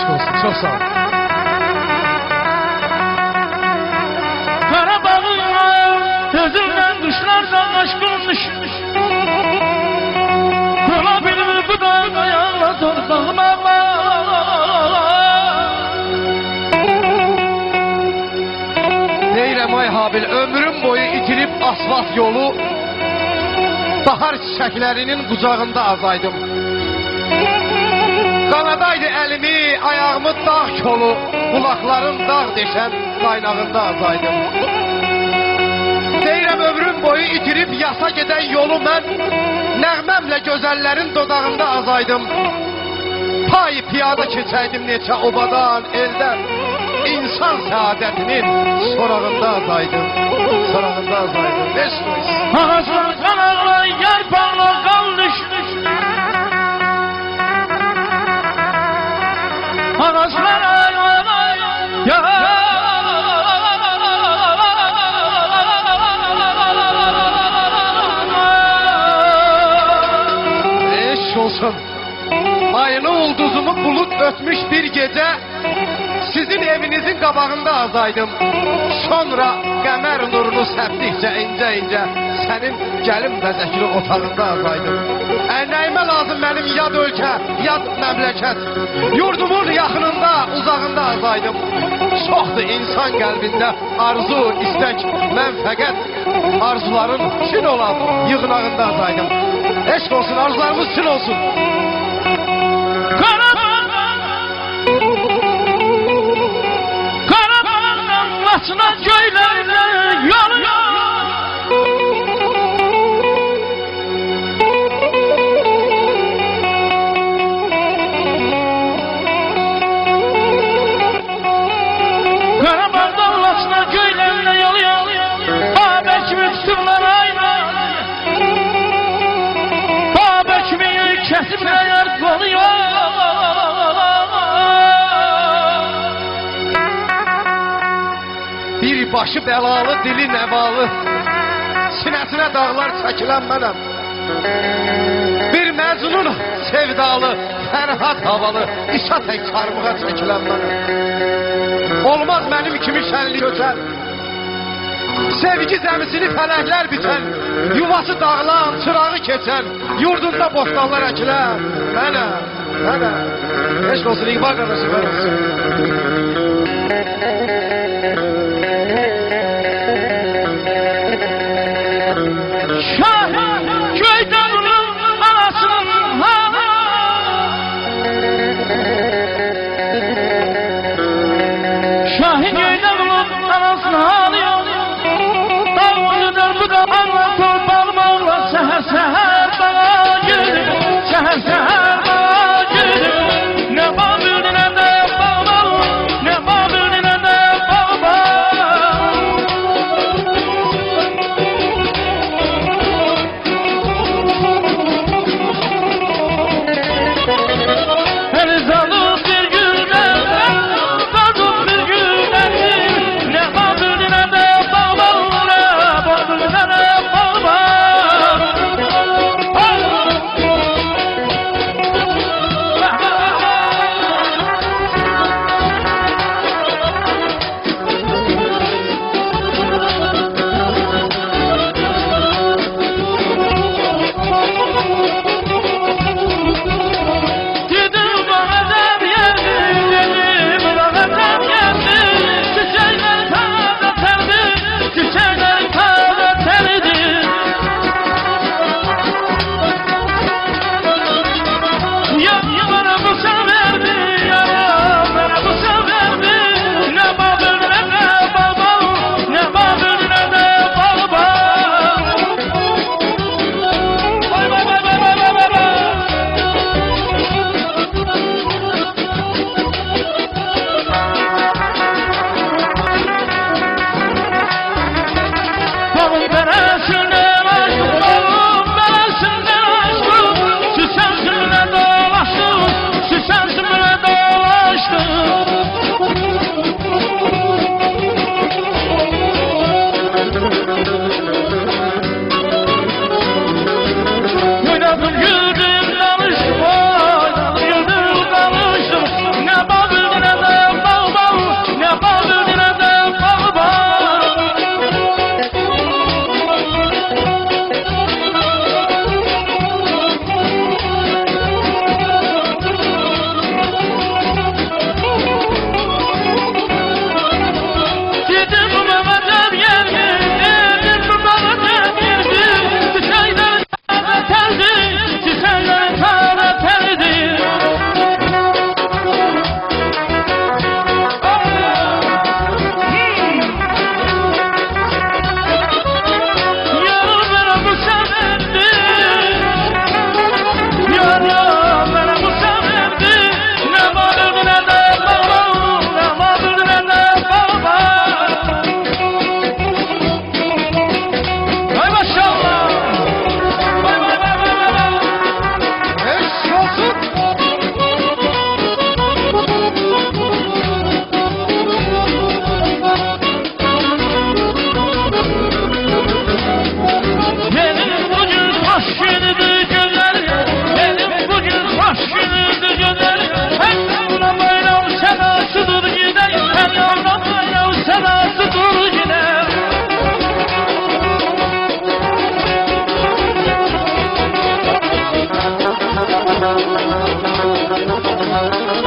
Eşk olsun, çok sağ ol. Karabağ'ın gözünden kuşlardan aşk olmuş. Olabilir bu da ayağına torbağıma. Deyirəm ay Habil, ömrüm boyu itirib asfalt yolu, bahar çiçəklərinin qucağında azaydım. Qanadaydı əlimi, ayağımı dağ kolu, qulaqlarım dağ deşən qaynağında azaydım. Deyirəm ömrüm boyu itirib yasa gedən yolu mən, nəğməmlə gözəllərin dodağında azaydım. Pay piyada keçəydim neçə obadan, eldən, İnsan saadetinin sorağında azaydım, sorağında azaydım. Ağaçlar kanarlar, yarpaqlar qalmış. Ağaçlar eşk olsun. Ayını ulduzumu bulut ötmüş bir gece, sizin evinizin qabağında azaydım. Sonra qəmər nurunu səpdikcə incə-incə sənin gəlin bəzəkli otağında azaydım. Nəyimə lazım mənim yad ölkə, yad məmləkət, yurdumun yaxınında, uzağında azaydım. Çoxdur insan qəlbində arzu, istək, mən fəqət arzuların çin olan yığınağında azaydım. Eşq olsun, arzularımız çin olsun. Karabağ'ın köylerine yolu Karabağ'dan Lasına köylerine yolu Babəkimi tuturlar ayna Babəkimi kesiblər qoluyor Bir başı bəlalı, dili nəvalı, sinəsinə dağlar çəkilən mənəm. Bir məzunun sevdalı, fərhat havalı, işa tək çarmığa çəkilən mənəm. Olmaz mənim kimi şənli götər, sevgi zəmisini fələklər bitən, yuvası dağılan, çırağı keçən, yurdunda bostanlar əkilən mənəm, mənəm. Eşq olsun, İqbal qardaşı, mən olsun. Köydanın anasının Şahin köydanın anasını ağlıyor Dağlıdır bu da anlatır Bağmağla seher seher bana gülür Seher seher bana gülür Ne babül ne de bağlar Ne babül ne de bağlar Müzik